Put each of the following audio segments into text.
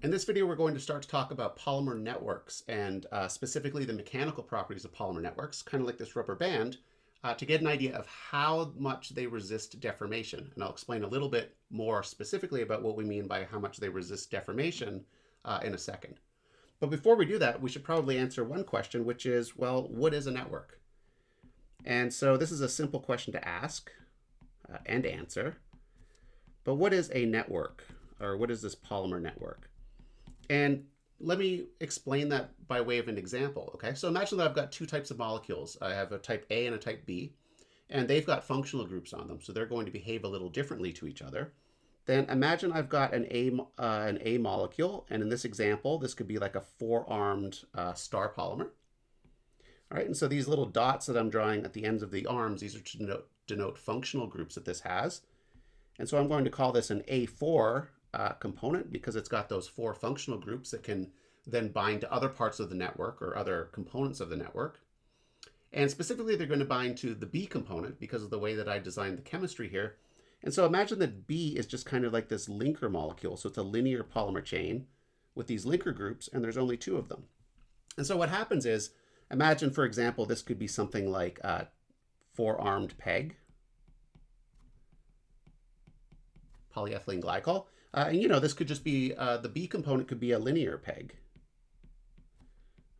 In this video, we're going to start to talk about polymer networks and specifically the mechanical properties of polymer networks, kind of like this rubber band, to get an idea of how much they resist deformation. And I'll explain a little bit more specifically about what we mean by how much they resist deformation in a second. But before we do that, we should probably answer one question, which is, well, what is a network? And so this is a simple question to ask and answer. But what is a network, or what is this polymer network? And let me explain that by way of an example, okay? So imagine that I've got two types of molecules. I have a type A and a type B, and they've got functional groups on them, so they're going to behave a little differently to each other. Then imagine I've got an A molecule, and in this example, this could be like a four-armed star polymer. All right, and so these little dots that I'm drawing at the ends of the arms, these are to denote functional groups that this has. And so I'm going to call this an A4 component because it's got those four functional groups that can then bind to other parts of the network or other components of the network. And specifically, they're going to bind to the B component because of the way that I designed the chemistry here. And so imagine that B is just kind of like this linker molecule. So it's a linear polymer chain with these linker groups, and there's only two of them. And so what happens is, imagine, for example, this could be something like a four-armed PEG, polyethylene glycol. And this could just be, the B component could be a linear PEG.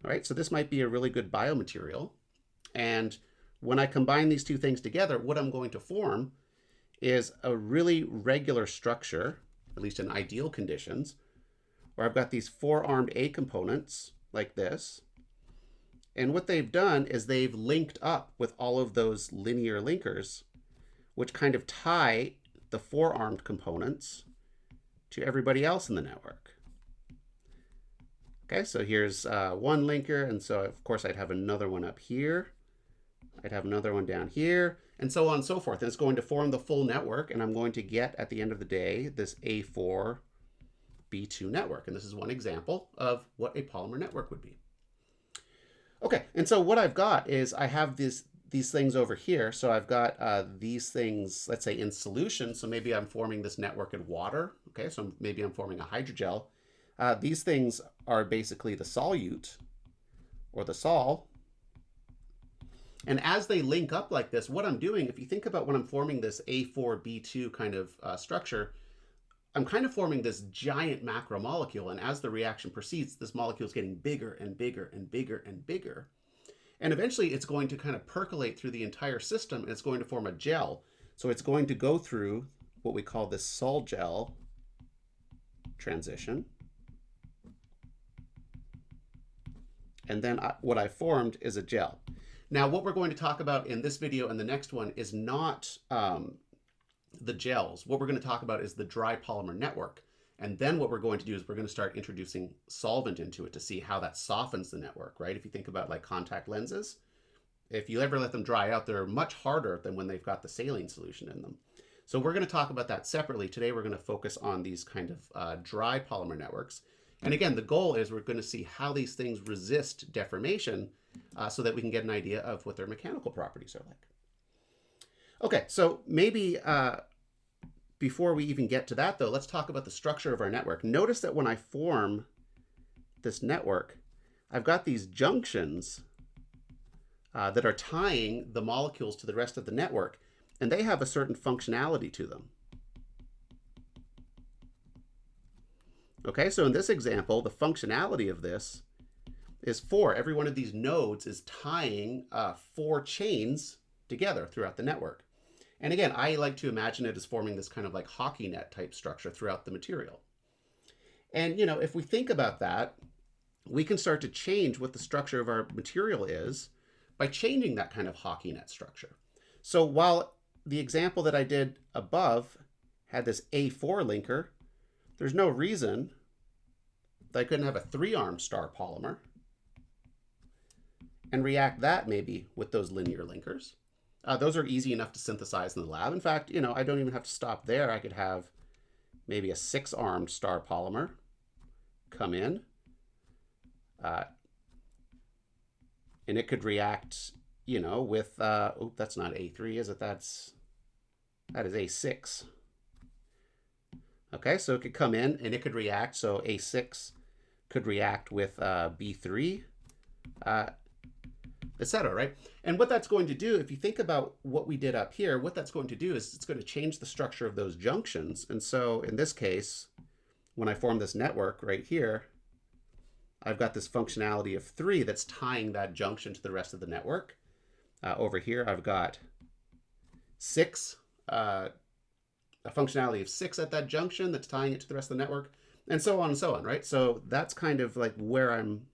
All right, so this might be a really good biomaterial. And when I combine these two things together, what I'm going to form is a really regular structure, at least in ideal conditions, where I've got these four-armed A components like this. And what they've done is they've linked up with all of those linear linkers, which kind of tie the four-armed components to everybody else in the network. Okay, so here's one linker, and so of course I'd have another one up here. I'd have another one down here, and so on and so forth. And it's going to form the full network, and I'm going to get, at the end of the day, this A4 B2 network. And this is one example of what a polymer network would be. Okay, and so what I've got is I have these things over here. So I've got these things, let's say in solution. So maybe I'm forming this network in water. Okay, so maybe I'm forming a hydrogel. These things are basically the solute or the sol. And as they link up like this, what I'm doing, if you think about when I'm forming this A4B2 kind of structure, I'm kind of forming this giant macromolecule. And as the reaction proceeds, this molecule is getting bigger and bigger and bigger and bigger. And eventually it's going to kind of percolate through the entire system, and it's going to form a gel. So it's going to go through what we call this sol-gel transition. And then what I formed is a gel. Now, what we're going to talk about in this video and the next one is not the gels. What we're going to talk about is the dry polymer network. And then what we're going to do is we're going to start introducing solvent into it to see how that softens the network, right? If you think about like contact lenses, if you ever let them dry out, they're much harder than when they've got the saline solution in them. So we're going to talk about that separately. Today, we're going to focus on these kind of dry polymer networks. And again, the goal is we're going to see how these things resist deformation so that we can get an idea of what their mechanical properties are like. Okay, so maybe before we even get to that, though, let's talk about the structure of our network. Notice that when I form this network, I've got these junctions that are tying the molecules to the rest of the network, and they have a certain functionality to them. Okay, so in this example, the functionality of this is every one of these nodes is tying four chains together throughout the network. And again, I like to imagine it as forming this kind of like hockey net type structure throughout the material. And, if we think about that, we can start to change what the structure of our material is by changing that kind of hockey net structure. So while the example that I did above had this A4 linker, there's no reason that I couldn't have a three-armed star polymer and react that maybe with those linear linkers. Those are easy enough to synthesize in the lab. In fact, I don't even have to stop there. I could have maybe a six-armed star polymer come in, and it could react, with, oh, that's not A3, is it? That is A6. Okay, so it could come in and it could react. So A6 could react with B3, etc., right? And what that's going to do, if you think about what we did up here, what that's going to do is it's going to change the structure of those junctions. And so in this case, when I form this network right here, I've got this functionality of 3 that's tying that junction to the rest of the network. Over here, I've got 6, a functionality of 6 at that junction that's tying it to the rest of the network, and so on, right? So that's kind of like where I'm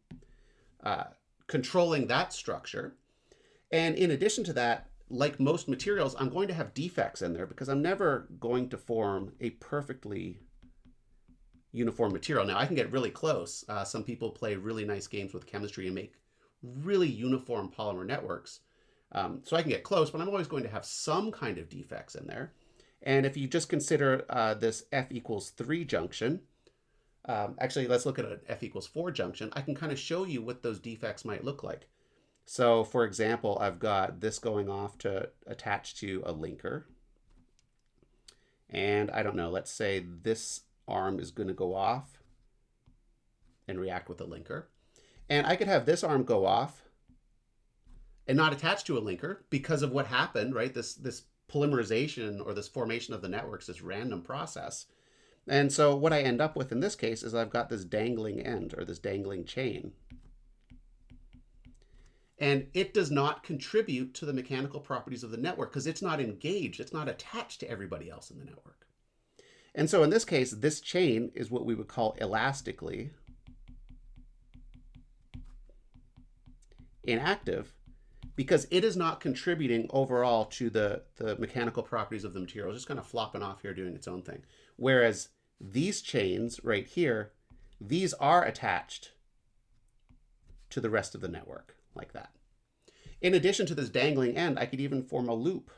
controlling that structure. And in addition to that, like most materials, I'm going to have defects in there because I'm never going to form a perfectly uniform material. Now, I can get really close. Some people play really nice games with chemistry and make really uniform polymer networks. So I can get close, but I'm always going to have some kind of defects in there. And if you just consider this F equals 3 junction, actually, let's look at an F equals 4 junction. I can kind of show you what those defects might look like. So for example, I've got this going off to attach to a linker. And I don't know, let's say this arm is going to go off and react with a linker. And I could have this arm go off and not attach to a linker because of what happened, right? This polymerization or this formation of the networks, this random process. And so what I end up with in this case is I've got this dangling end or this dangling chain. And it does not contribute to the mechanical properties of the network because it's not engaged. It's not attached to everybody else in the network. And so in this case, this chain is what we would call elastically inactive because it is not contributing overall to the mechanical properties of the material. It's just kind of flopping off here doing its own thing. Whereas these chains right here, these are attached to the rest of the network like that. In addition to this dangling end, I could even form a loop.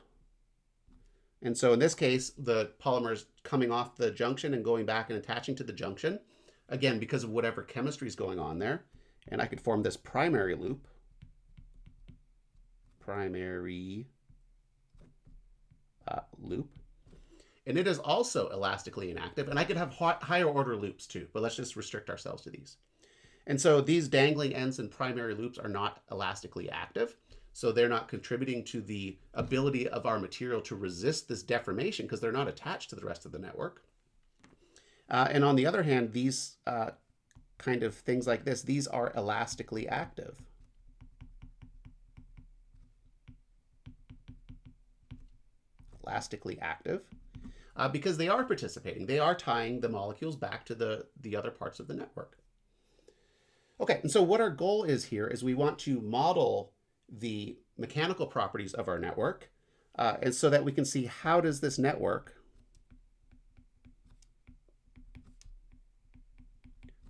And so in this case, the polymer is coming off the junction and going back and attaching to the junction, again, because of whatever chemistry is going on there. And I could form this primary loop. Loop. And it is also elastically inactive. And I could have higher order loops too, but let's just restrict ourselves to these. And so these dangling ends and primary loops are not elastically active. So they're not contributing to the ability of our material to resist this deformation because they're not attached to the rest of the network. And on the other hand, these kind of things like this, these are elastically active. Elastically active because they are participating. They are tying the molecules back to the other parts of the network. Okay, and so what our goal is here is we want to model the mechanical properties of our network and so that we can see how does this network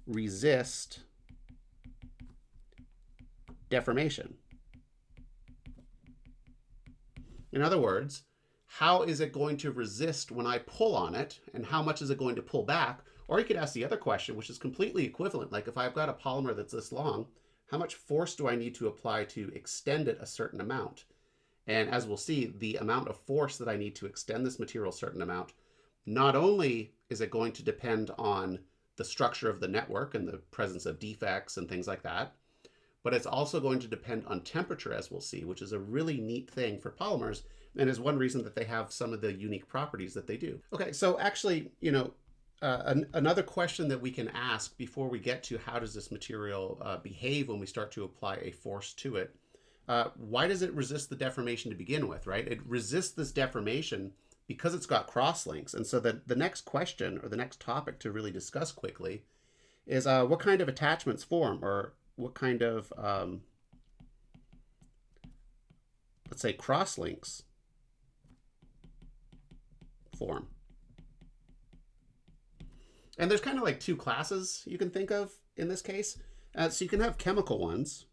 resist deformation. In other words, how is it going to resist when I pull on it and how much is it going to pull back? Or you could ask the other question, which is completely equivalent. Like if I've got a polymer that's this long, how much force do I need to apply to extend it a certain amount? And as we'll see, the amount of force that I need to extend this material a certain amount, not only is it going to depend on the structure of the network and the presence of defects and things like that, but it's also going to depend on temperature, as we'll see, which is a really neat thing for polymers and is one reason that they have some of the unique properties that they do. Okay, so actually, you know, another question that we can ask before we get to how does this material behave when we start to apply a force to it, why does it resist the deformation to begin with, right? It resists this deformation because it's got crosslinks. And so the next question or the next topic to really discuss quickly is what kind of attachments form or what kind of, let's say, crosslinks form. And there's kind of like two classes you can think of in this case. So you can have chemical ones.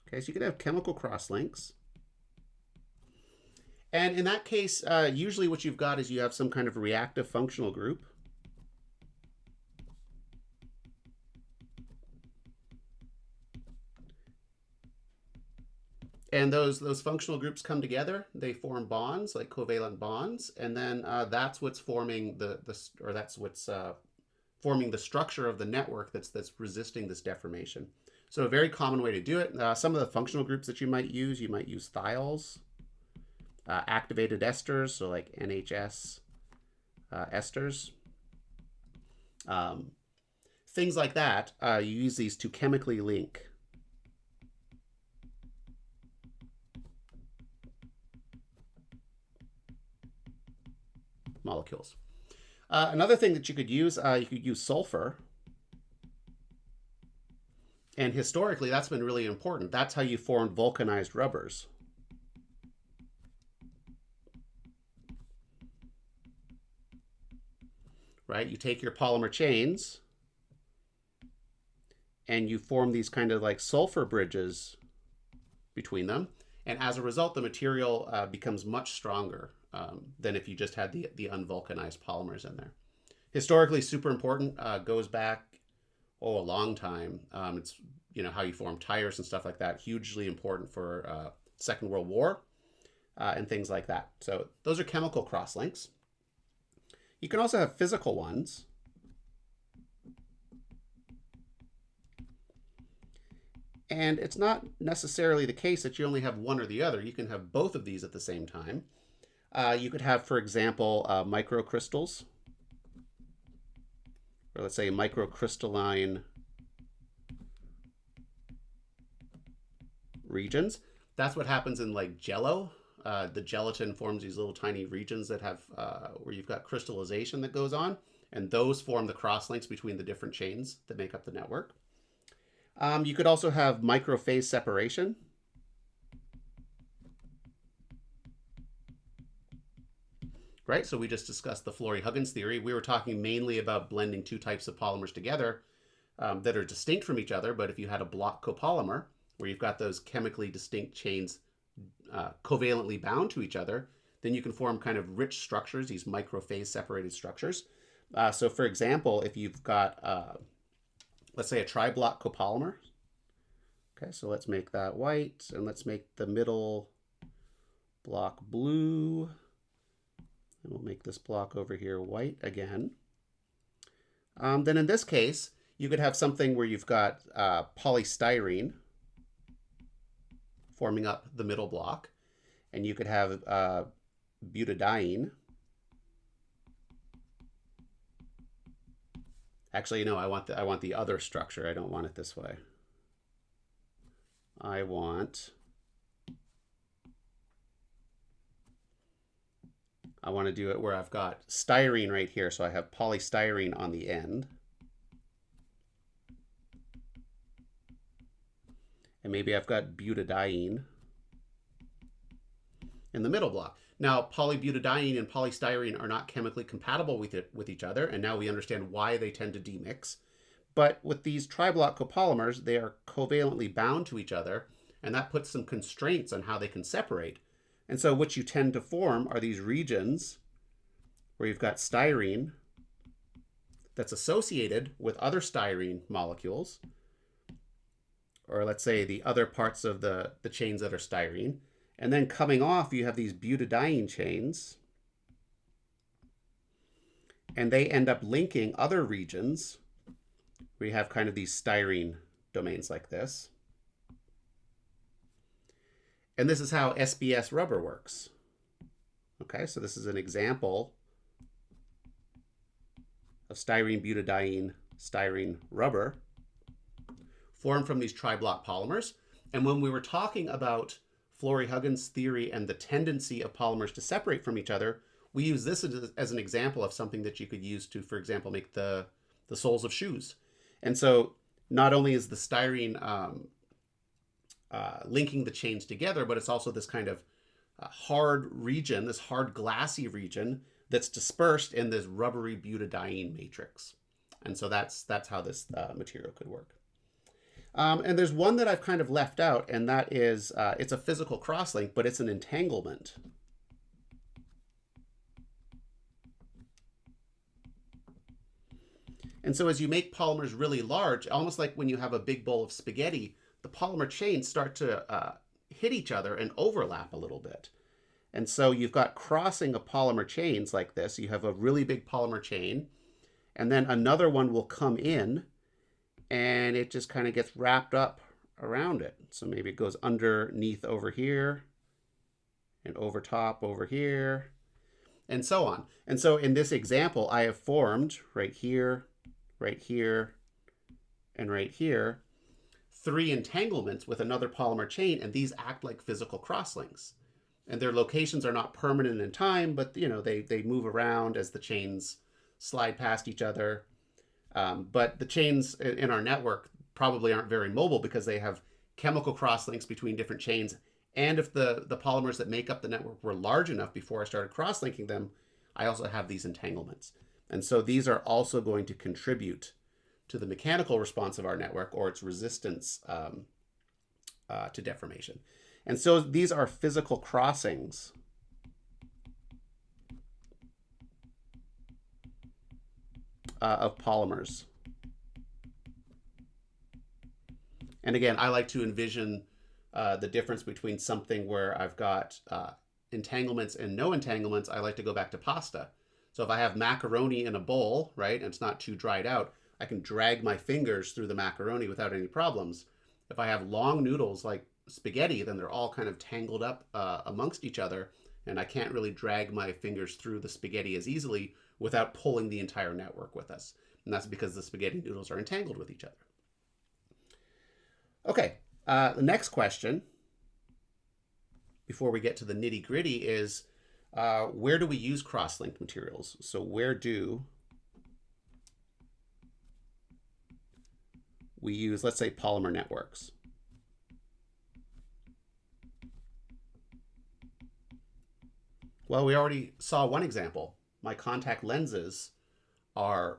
Okay, so you can have chemical crosslinks. And in that case, usually what you've got is you have some kind of reactive functional group. And those functional groups come together. They form bonds, like covalent bonds, and then that's what's forming forming the structure of the network that's resisting this deformation. So a very common way to do it. Some of the functional groups that you might use thiols, activated esters, so like NHS esters, things like that. You use these to chemically link molecules. Another thing that you could use sulfur. And historically, that's been really important. That's how you formed vulcanized rubbers. Right? You take your polymer chains and you form these kind of like sulfur bridges between them. And as a result, the material becomes much stronger than if you just had the unvulcanized polymers in there. Historically, super important, goes back a long time. It's how you form tires and stuff like that. Hugely important for Second World War and things like that. So those are chemical crosslinks. You can also have physical ones. And it's not necessarily the case that you only have one or the other. You can have both of these at the same time. You could have, for example, microcrystals, or let's say microcrystalline regions. That's what happens in like Jello. The gelatin forms these little tiny regions that have where you've got crystallization that goes on, and those form the crosslinks between the different chains that make up the network. You could also have microphase separation. Right, so we just discussed the Flory-Huggins theory. We were talking mainly about blending two types of polymers together that are distinct from each other, but if you had a block copolymer, where you've got those chemically distinct chains covalently bound to each other, then you can form kind of rich structures, these microphase separated structures. So for example, if you've got, let's say a tri-block copolymer. Okay, so let's make that white, and let's make the middle block blue. And we'll make this block over here white again. Then in this case, you could have something where you've got polystyrene forming up the middle block, and you could have butadiene. Actually, no, I want the other structure. I don't want it this way. I want to do it where I've got styrene right here, so I have polystyrene on the end. And maybe I've got butadiene in the middle block. Now, polybutadiene and polystyrene are not chemically compatible with each other, and now we understand why they tend to demix. But with these tri-block copolymers, they are covalently bound to each other, and that puts some constraints on how they can separate. And so what you tend to form are these regions where you've got styrene that's associated with other styrene molecules, or let's say the other parts of the chains that are styrene. And then coming off, you have these butadiene chains, and they end up linking other regions where you have kind of these styrene domains like this. And this is how SBS rubber works. Okay, so this is an example of styrene butadiene styrene rubber formed from these tri-block polymers. And when we were talking about Flory-Huggins theory and the tendency of polymers to separate from each other, we use this as an example of something that you could use to, for example, make the soles of shoes. And so not only is the styrene linking the chains together, but it's also this kind of hard region, this hard glassy region that's dispersed in this rubbery butadiene matrix. And so that's how this material could work. And there's one that I've kind of left out, and that is, it's a physical crosslink, but it's an entanglement. And so as you make polymers really large, almost like when you have a big bowl of spaghetti, the polymer chains start to hit each other and overlap a little bit. And so you've got crossing of polymer chains like this. You have a really big polymer chain, and then another one will come in, and it just kind of gets wrapped up around it. So maybe it goes underneath over here, and over top over here, and so on. And so in this example, I have formed right here, and right here, 3 entanglements with another polymer chain, and these act like physical crosslinks. And their locations are not permanent in time, but they move around as the chains slide past each other. But the chains in our network probably aren't very mobile because they have chemical crosslinks between different chains. And if the polymers that make up the network were large enough before I started cross-linking them, I also have these entanglements. And so these are also going to contribute to the mechanical response of our network, or its resistance to deformation. And so these are physical crossings of polymers. And again, I like to envision the difference between something where I've got entanglements and no entanglements. I like to go back to pasta. So if I have macaroni in a bowl, right, and it's not too dried out, I can drag my fingers through the macaroni without any problems. If I have long noodles like spaghetti, then they're all kind of tangled up amongst each other, and I can't really drag my fingers through the spaghetti as easily without pulling the entire network with us. And that's because the spaghetti noodles are entangled with each other. Okay, the next question, before we get to the nitty-gritty, is where do we use cross-linked materials? So where do we use, let's say, polymer networks? Well, we already saw one example. My contact lenses are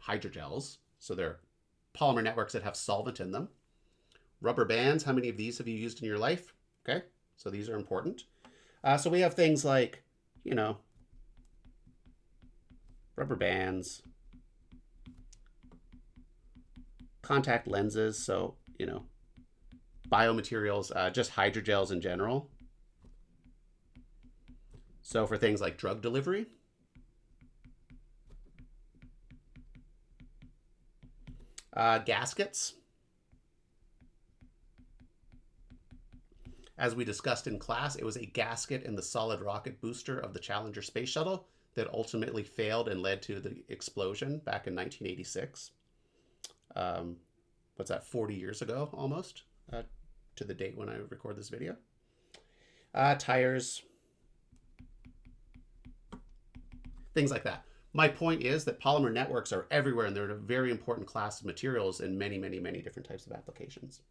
hydrogels, so they're polymer networks that have solvent in them. Rubber bands, how many of these have you used in your life? Okay, so these are important. So we have things like, rubber bands, contact lenses, so, biomaterials, just hydrogels in general. So for things like drug delivery, gaskets. As we discussed in class, it was a gasket in the solid rocket booster of the Challenger space shuttle that ultimately failed and led to the explosion back in 1986. What's that, 40 years ago almost, to the date when I record this video. Tires, things like that. My point is that polymer networks are everywhere, and they're a very important class of materials in many, many, many different types of applications.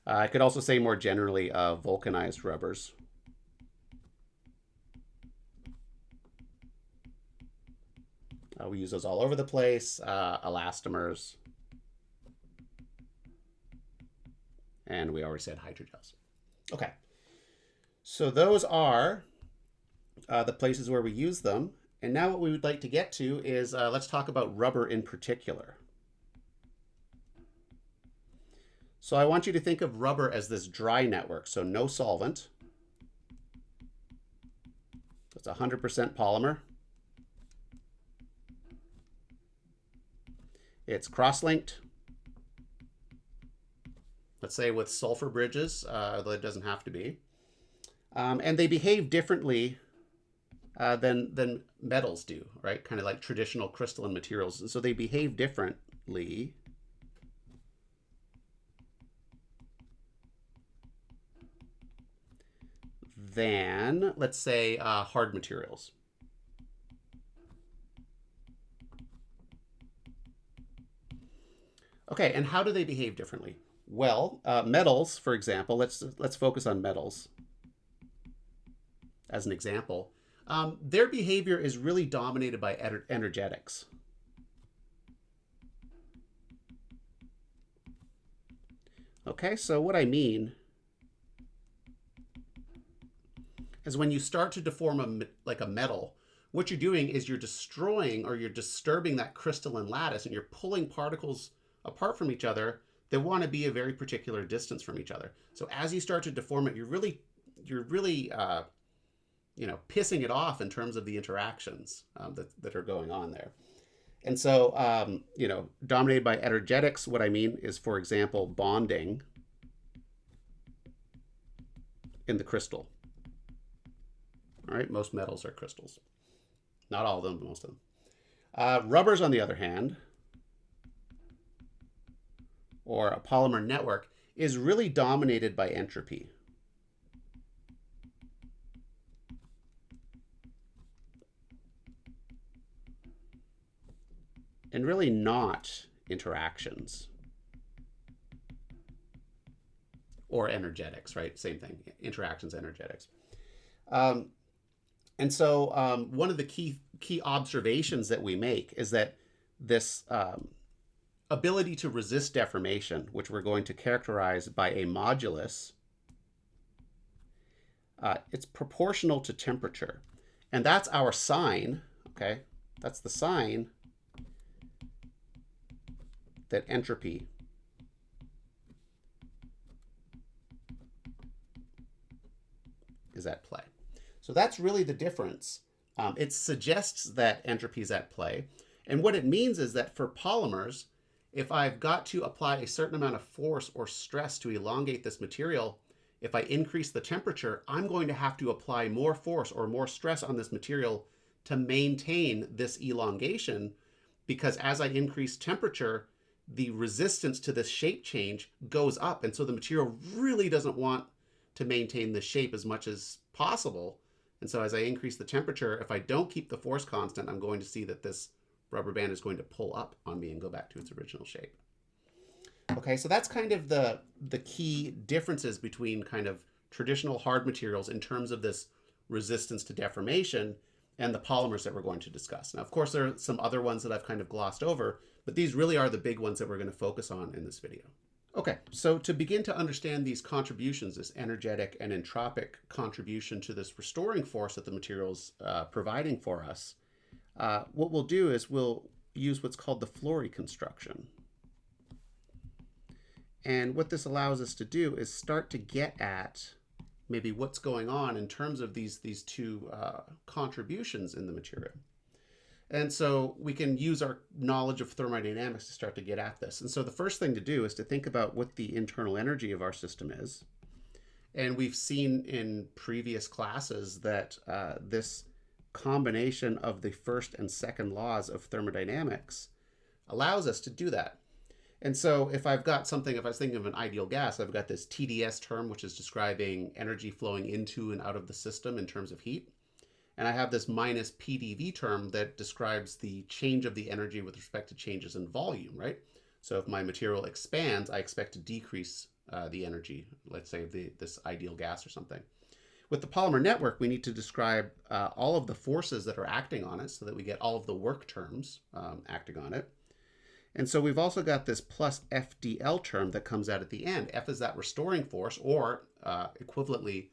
I could also say more generally vulcanized rubbers. We use those all over the place, elastomers. And we already said hydrogels. Okay, so those are the places where we use them. And now what we would like to get to is let's talk about rubber in particular. So I want you to think of rubber as this dry network, so no solvent. It's 100% polymer. It's cross-linked. Let's say with sulfur bridges, though it doesn't have to be. And they behave differently than metals do, right? Kind of like traditional crystalline materials. And so they behave differently than, let's say, hard materials. Okay, and how do they behave differently? Well, metals, for example, let's focus on metals as an example. Their behavior is really dominated by energetics. Okay, so what I mean is when you start to deform like a metal, what you're doing is you're destroying or you're disturbing that crystalline lattice, and you're pulling particles apart from each other they want to be a very particular distance from each other. So as you start to deform it, you're really pissing it off in terms of the interactions that are going on there. And so, dominated by energetics, what I mean is, for example, bonding in the crystal. All right, most metals are crystals. Not all of them, but most of them. Rubbers, on the other hand, or a polymer network, is really dominated by entropy. And really not interactions or energetics, right? Same thing, interactions, energetics. And so one of the key observations that we make is that this ability to resist deformation, which we're going to characterize by a modulus, it's proportional to temperature. And that's our sign, okay? That's the sign that entropy is at play. So that's really the difference. It suggests that entropy is at play. And what it means is that for polymers, if I've got to apply a certain amount of force or stress to elongate this material, if I increase the temperature, I'm going to have to apply more force or more stress on this material to maintain this elongation, because as I increase temperature, the resistance to this shape change goes up. And so the material really doesn't want to maintain the shape as much as possible. And so as I increase the temperature, if I don't keep the force constant, I'm going to see that this rubber band is going to pull up on me and go back to its original shape. Okay, so that's kind of the key differences between kind of traditional hard materials in terms of this resistance to deformation and the polymers that we're going to discuss. Now, of course, there are some other ones that I've kind of glossed over, but these really are the big ones that we're going to focus on in this video. Okay, so to begin to understand these contributions, this energetic and entropic contribution to this restoring force that the material's providing for us, what we'll do is we'll use what's called the Flory construction. And what this allows us to do is start to get at maybe what's going on in terms of these two contributions in the material. And so we can use our knowledge of thermodynamics to start to get at this. And so the first thing to do is to think about what the internal energy of our system is. And we've seen in previous classes that this combination of the first and second laws of thermodynamics allows us to do that. And so if I've got something, if I was thinking of an ideal gas, I've got this TDS term, which is describing energy flowing into and out of the system in terms of heat. And I have this minus PDV term that describes the change of the energy with respect to changes in volume, right? So if my material expands, I expect to decrease the energy, let's say this ideal gas or something. With the polymer network, we need to describe all of the forces that are acting on it so that we get all of the work terms acting on it. And so we've also got this plus FDL term that comes out at the end. F is that restoring force, or equivalently,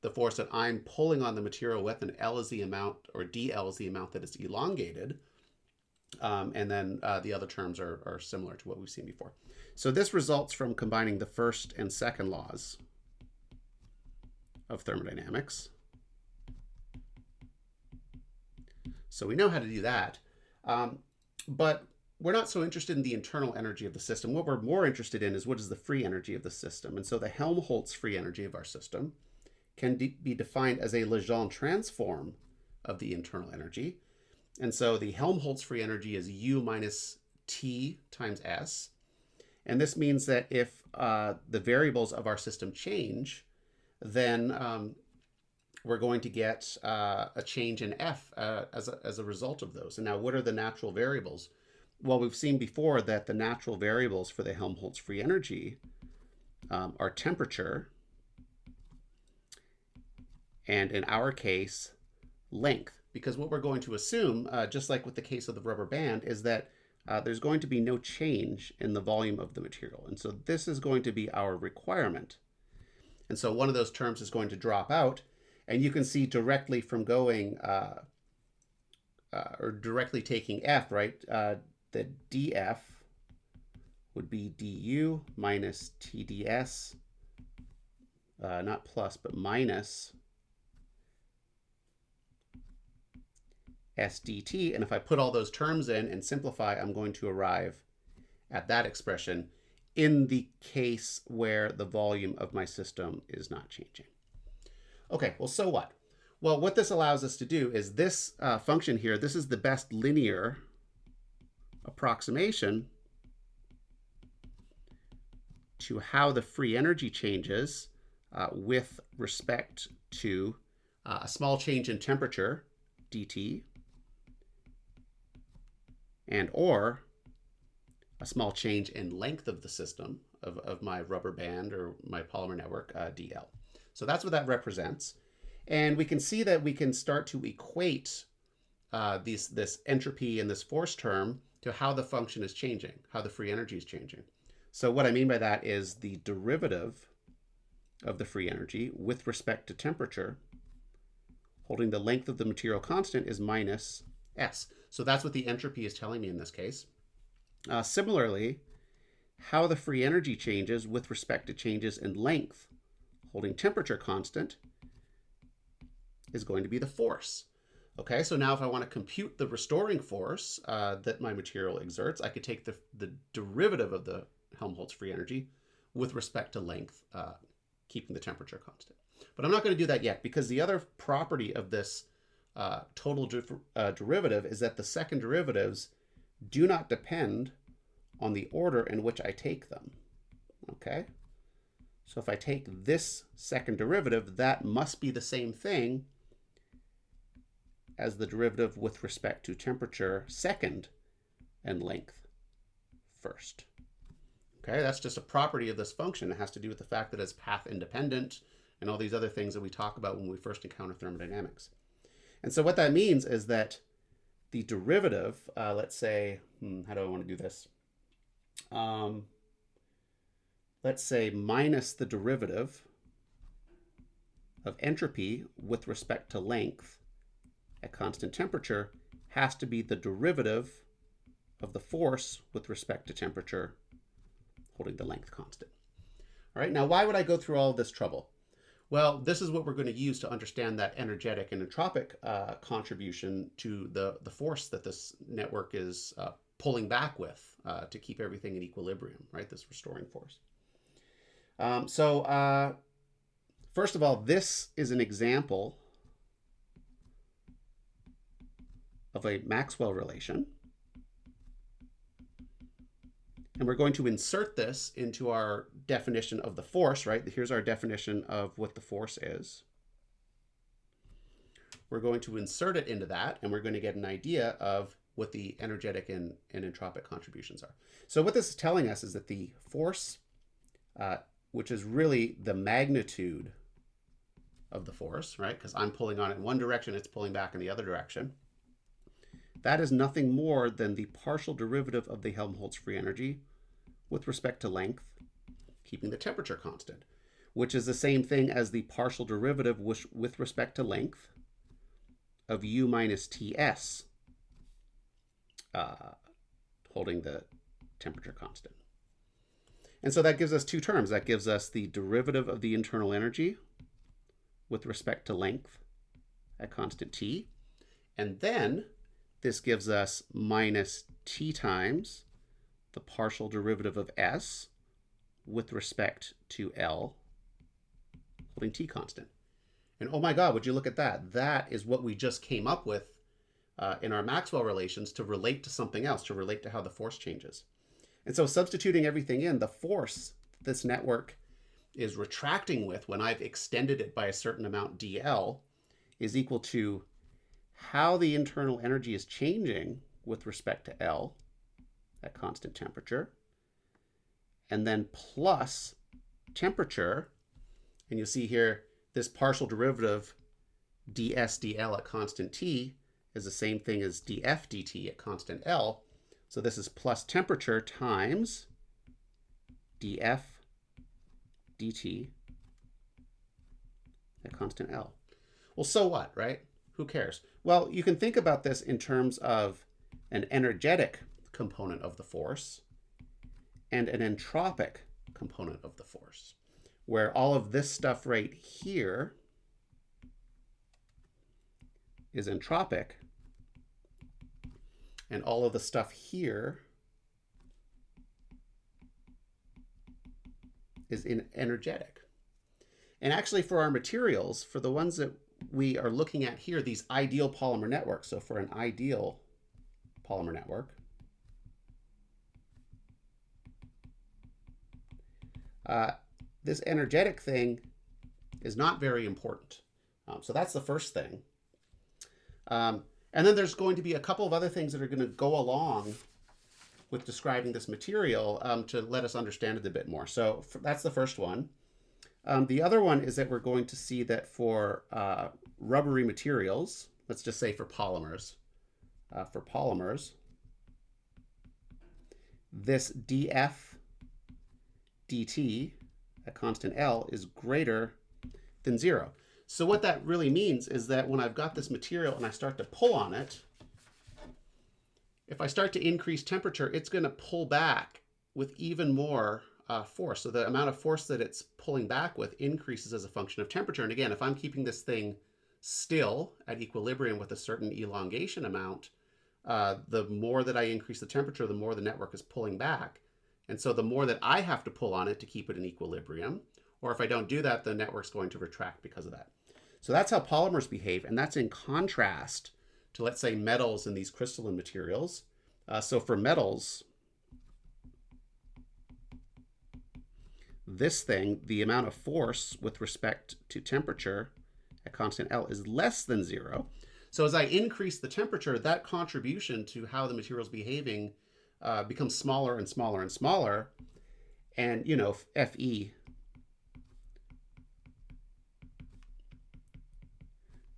the force that I'm pulling on the material with, and L is the amount, or DL is the amount that is elongated. And then the other terms are similar to what we've seen before. So this results from combining the first and second laws of thermodynamics. So we know how to do that. But we're not so interested in the internal energy of the system. What we're more interested in is what is the free energy of the system. And so the Helmholtz free energy of our system can be defined as a Legendre transform of the internal energy. And so the Helmholtz free energy is U minus T times S. And this means that if the variables of our system change, then we're going to get a change in F as a result of those. And now what are the natural variables? Well, we've seen before that the natural variables for the Helmholtz free energy are temperature, and in our case, length. Because what we're going to assume, just like with the case of the rubber band, is that there's going to be no change in the volume of the material. And so this is going to be our requirement. And so one of those terms is going to drop out. And you can see directly from going, or directly taking F, right, that dF would be du minus TdS, not plus, but minus SDT. And if I put all those terms in and simplify, I'm going to arrive at that expression in the case where the volume of my system is not changing. Okay, well, so what? Well, what this allows us to do is this function here, this is the best linear approximation to how the free energy changes with respect to a small change in temperature, dt, and or a small change in length of the system of my rubber band or my polymer network, dl. So that's what that represents. And we can see that we can start to equate this entropy and this force term to how the function is changing, how the free energy is changing. So what I mean by that is the derivative of the free energy with respect to temperature, holding the length of the material constant, is minus S. So that's what the entropy is telling me in this case. Similarly, how the free energy changes with respect to changes in length, holding temperature constant, is going to be the force. Okay, so now if I want to compute the restoring force that my material exerts, I could take the derivative of the Helmholtz free energy with respect to length, keeping the temperature constant. But I'm not going to do that yet, because the other property of this total derivative is that the second derivatives do not depend on the order in which I take them. Okay? So if I take this second derivative, that must be the same thing as the derivative with respect to temperature second and length first. Okay, that's just a property of this function. It has to do with the fact that it's path independent and all these other things that we talk about when we first encounter thermodynamics. And so what that means is that the derivative, let's say, how do I want to do this? Let's say minus the derivative of entropy with respect to length at constant temperature has to be the derivative of the force with respect to temperature, holding the length constant. All right, now why would I go through all of this trouble? Well, this is what we're going to use to understand that energetic and entropic contribution to the force that this network is pulling back with to keep everything in equilibrium, right? This restoring force. First of all, this is an example of a Maxwell relation. And we're going to insert this into our definition of the force, right? Here's our definition of what the force is. We're going to insert it into that, and we're going to get an idea of what the energetic and entropic contributions are. So what this is telling us is that the force, which is really the magnitude of the force, right? Because I'm pulling on it in one direction, it's pulling back in the other direction. That is nothing more than the partial derivative of the Helmholtz free energy with respect to length, keeping the temperature constant, which is the same thing as the partial derivative with respect to length of U minus Ts, holding the temperature constant. And so that gives us two terms. That gives us the derivative of the internal energy with respect to length at constant T. And then this gives us minus T times the partial derivative of S with respect to L, holding T constant. And oh my God, would you look at that? That is what we just came up with in our Maxwell relations to relate to something else, to relate to how the force changes. And so substituting everything in, the force this network is retracting with when I've extended it by a certain amount dl is equal to how the internal energy is changing with respect to L at constant temperature, and then plus temperature. And you'll see here, this partial derivative ds dl at constant T is the same thing as df dt at constant L. So this is plus temperature times df dt at constant L. Well, so what, right? Who cares? Well, you can think about this in terms of an energetic component of the force and an entropic component of the force, where all of this stuff right here is entropic, and all of the stuff here is energetic. And actually for our materials, for the ones that we are looking at here, these ideal polymer networks, so for an ideal polymer network, this energetic thing is not very important. So that's the first thing. And then there's going to be a couple of other things that are going to go along with describing this material to let us understand it a bit more. So that's the first one. The other one is that we're going to see that for rubbery materials, let's just say for polymers, this dF dt at constant L is greater than 0. So what that really means is that when I've got this material and I start to pull on it, if I start to increase temperature, it's going to pull back with even more force. So the amount of force that it's pulling back with increases as a function of temperature. And again, if I'm keeping this thing still at equilibrium with a certain elongation amount, the more that I increase the temperature, the more the network is pulling back. And so the more that I have to pull on it to keep it in equilibrium, or if I don't do that, the network's going to retract because of that. So that's how polymers behave, and that's in contrast to, let's say, metals and these crystalline materials. So for metals, this thing, the amount of force with respect to temperature at constant L is less than 0. So as I increase the temperature, that contribution to how the material is behaving becomes smaller and smaller and smaller. And, you know, Fe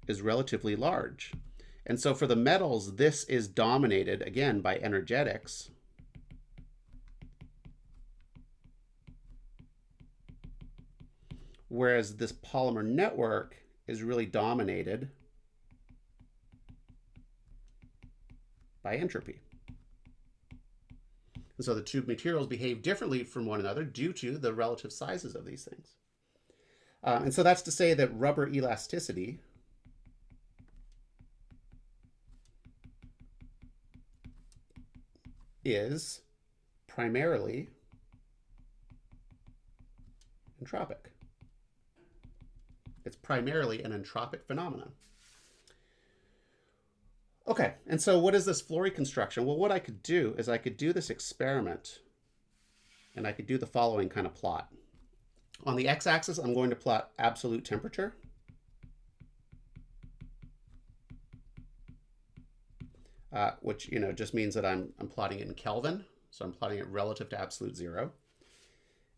is relatively large. And so for the metals, this is dominated, again, by energetics. Whereas this polymer network is really dominated by entropy. And so the two materials behave differently from one another due to the relative sizes of these things. And so that's to say that rubber elasticity is primarily entropic. It's primarily an entropic phenomenon. Okay, and so what is this Flory construction? Well, what I could do is I could do this experiment, and I could do the following kind of plot. On the x-axis, I'm going to plot absolute temperature. Which, you know, just means that I'm plotting it in Kelvin. So I'm plotting it relative to absolute 0.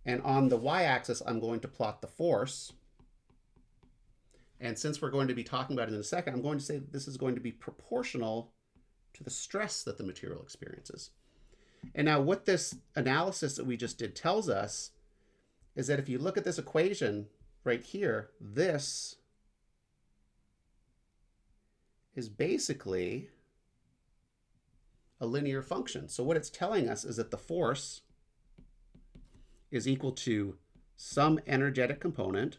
And on the y-axis, I'm going to plot the force. And since we're going to be talking about it in a second, I'm going to say that this is going to be proportional to the stress that the material experiences. And now what this analysis that we just did tells us is that if you look at this equation right here, this is basically a linear function. So what it's telling us is that the force is equal to some energetic component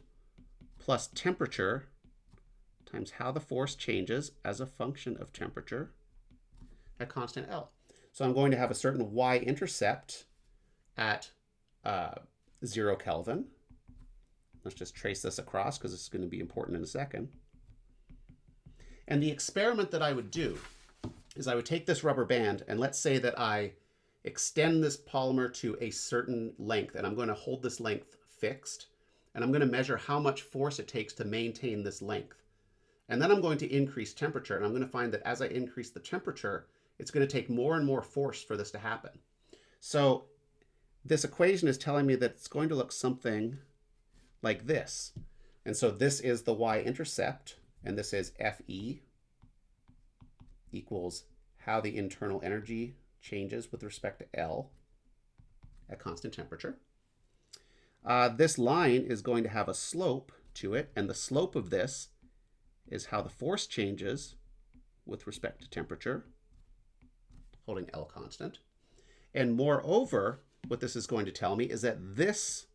plus temperature times how the force changes as a function of temperature at constant L. So I'm going to have a certain y-intercept at 0 Kelvin. Let's just trace this across because this is going to be important in a second. And the experiment that I would do is I would take this rubber band, and let's say that I extend this polymer to a certain length, and I'm going to hold this length fixed, and I'm going to measure how much force it takes to maintain this length. And then I'm going to increase temperature, and I'm going to find that as I increase the temperature, it's going to take more and more force for this to happen. So this equation is telling me that it's going to look something like this. And so this is the y-intercept, and this is Fe equals how the internal energy changes with respect to L at constant temperature. This line is going to have a slope to it, and the slope of this is how the force changes with respect to temperature, holding L constant. And moreover, what this is going to tell me is that this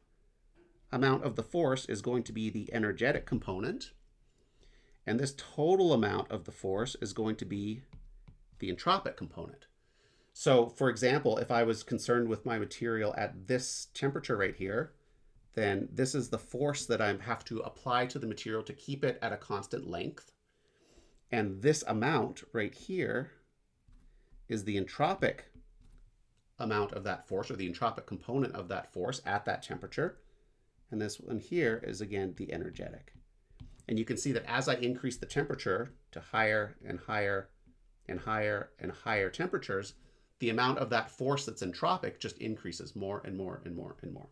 amount of the force is going to be the energetic component, and this total amount of the force is going to be the entropic component. So, for example, if I was concerned with my material at this temperature right here, then this is the force that I have to apply to the material to keep it at a constant length. And this amount right here is the entropic amount of that force, or the entropic component of that force at that temperature. And this one here is, again, the energetic. And you can see that as I increase the temperature to higher and higher and higher and higher temperatures, the amount of that force that's entropic just increases more and more and more and more.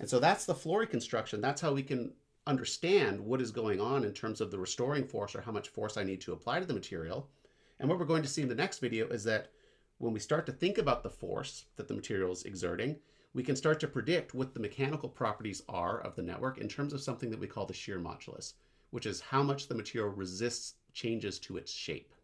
And so that's the Flory construction. That's how we can understand what is going on in terms of the restoring force, or how much force I need to apply to the material. And what we're going to see in the next video is that when we start to think about the force that the material is exerting, we can start to predict what the mechanical properties are of the network in terms of something that we call the shear modulus, which is how much the material resists changes to its shape.